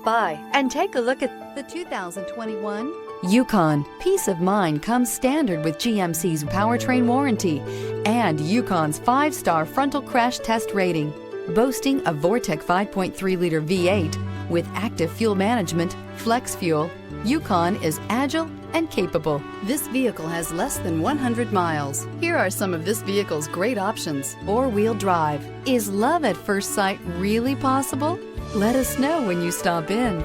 by and take a look at the 2021 Yukon. Peace of mind comes standard with GMC's powertrain warranty and Yukon's 5-star frontal crash test rating. Boasting a Vortec 5.3-liter V8 with active fuel management, flex fuel, Yukon is agile and capable. This vehicle has less than 100 miles. Here are some of this vehicle's great options: 4-wheel drive. Is love at first sight really possible? Let us know when you stop in.